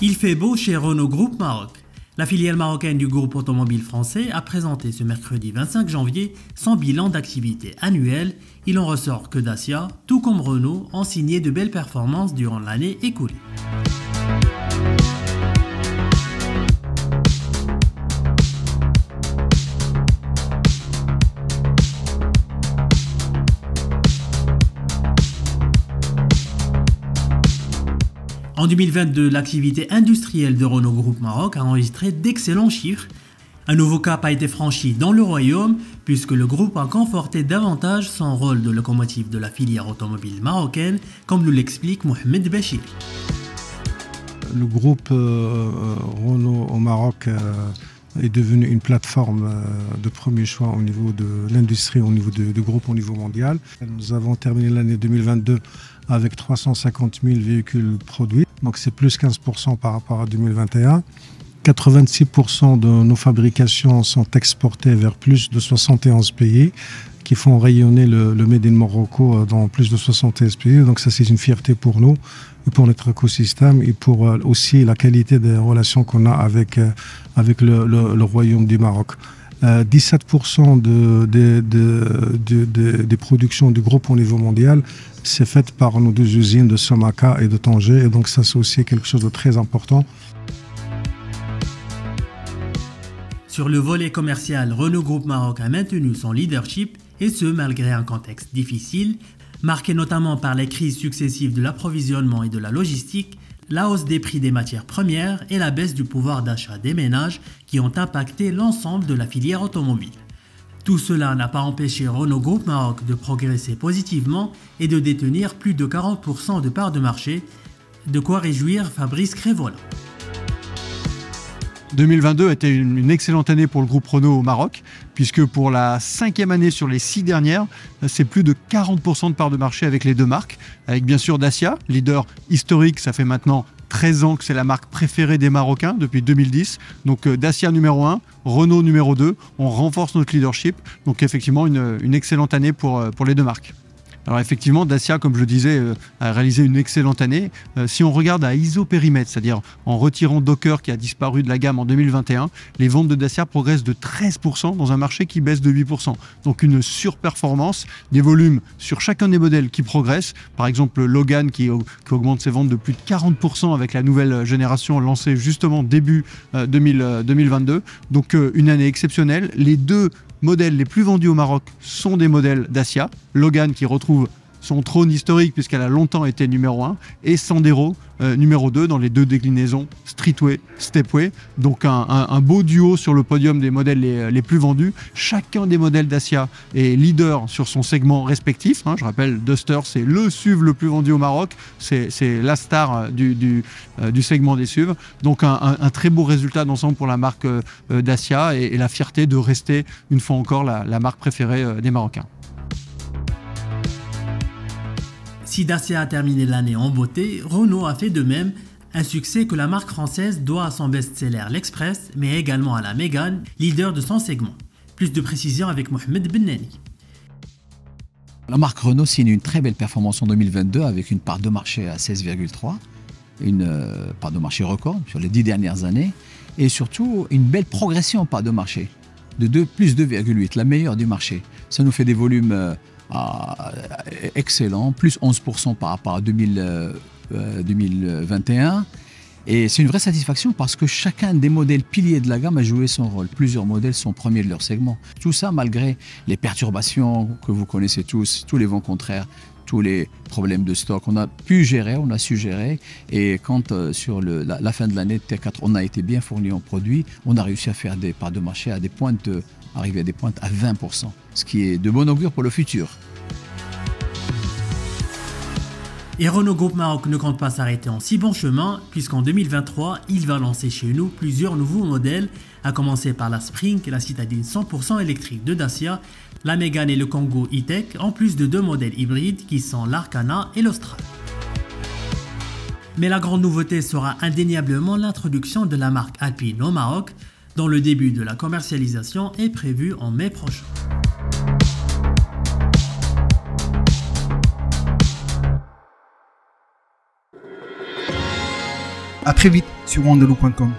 Il fait beau chez Renault Group Maroc. La filiale marocaine du groupe automobile français a présenté ce mercredi 25 janvier son bilan d'activité annuel. Il en ressort que Dacia, tout comme Renault, ont signé de belles performances durant l'année écoulée. En 2022, l'activité industrielle de Renault Group Maroc a enregistré d'excellents chiffres. Un nouveau cap a été franchi dans le royaume puisque le groupe a conforté davantage son rôle de locomotive de la filière automobile marocaine, comme nous l'explique Mohamed Bachir. Le groupe Renault au Maroc est devenu une plateforme de premier choix au niveau de l'industrie, au niveau du groupe au niveau mondial. Nous avons terminé l'année 2022 avec 350 000 véhicules produits, donc c'est plus 15% par rapport à 2021. 86% de nos fabrications sont exportées vers plus de 71 pays qui font rayonner le Made in Morocco dans plus de 71 pays. Donc ça, c'est une fierté pour nous, et pour notre écosystème et pour aussi la qualité des relations qu'on a avec le Royaume du Maroc. 17% des productions du groupe au niveau mondial, c'est fait par nos deux usines de Somaka et de Tanger. Et donc ça, c'est aussi quelque chose de très important. Sur le volet commercial, Renault Group Maroc a maintenu son leadership, et ce malgré un contexte difficile, marqué notamment par les crises successives de l'approvisionnement et de la logistique, la hausse des prix des matières premières et la baisse du pouvoir d'achat des ménages qui ont impacté l'ensemble de la filière automobile. Tout cela n'a pas empêché Renault Group Maroc de progresser positivement et de détenir plus de 40% de parts de marché, de quoi réjouir Fabrice Crévola. 2022 a été une excellente année pour le groupe Renault au Maroc, puisque pour la 5e année sur les 6 dernières, c'est plus de 40% de parts de marché avec les deux marques, avec bien sûr Dacia, leader historique, ça fait maintenant 13 ans que c'est la marque préférée des Marocains depuis 2010. Donc Dacia numéro 1, Renault numéro 2, on renforce notre leadership. Donc effectivement une excellente année pour les deux marques. Alors effectivement, Dacia, comme je le disais, a réalisé une excellente année. Si on regarde à isopérimètre, c'est-à-dire en retirant Docker qui a disparu de la gamme en 2021, les ventes de Dacia progressent de 13% dans un marché qui baisse de 8%. Donc une surperformance, des volumes sur chacun des modèles qui progressent. Par exemple, Logan qui augmente ses ventes de plus de 40% avec la nouvelle génération lancée justement début 2022. Donc une année exceptionnelle. Les deux modèles les plus vendus au Maroc sont des modèles Dacia. Logan qui retrouve son trône historique puisqu'elle a longtemps été numéro 1 et Sandero numéro 2 dans les deux déclinaisons Streetway, Stepway. Donc un beau duo sur le podium des modèles les plus vendus. Chacun des modèles Dacia est leader sur son segment respectif. Je rappelle, Duster, c'est le SUV le plus vendu au Maroc. C'est la star du segment des SUV. Donc un très beau résultat d'ensemble pour la marque Dacia et la fierté de rester une fois encore la marque préférée des Marocains. Si Dacia a terminé l'année en beauté, Renault a fait de même, un succès que la marque française doit à son best-seller l'Express, mais également à la Mégane, leader de son segment. Plus de précisions avec Mohamed Bennani. La marque Renault signe une très belle performance en 2022 avec une part de marché à 16,3, une part de marché record sur les 10 dernières années, et surtout une belle progression en part de marché, de plus 2,8, la meilleure du marché. Ça nous fait des volumes excellent, plus 11% par rapport à 2021. Et c'est une vraie satisfaction parce que chacun des modèles piliers de la gamme a joué son rôle. Plusieurs modèles sont premiers de leur segment. Tout ça malgré les perturbations que vous connaissez tous les vents contraires, tous les problèmes de stock. On a su gérer. Et quand sur la fin de l'année T4, on a été bien fourni en produits, on a réussi à faire des parts de marché arriver à des pointes à 20%, ce qui est de bon augure pour le futur. Et Renault Group Maroc ne compte pas s'arrêter en si bon chemin, puisqu'en 2023, il va lancer chez nous plusieurs nouveaux modèles, à commencer par la Spring, la citadine 100% électrique de Dacia, la Mégane et le Kangoo E-Tech, en plus de deux modèles hybrides qui sont l'Arcana et l'Austral. Mais la grande nouveauté sera indéniablement l'introduction de la marque Alpine au Maroc, dont le début de la commercialisation est prévu en mai prochain. À très vite sur wandeloo.com.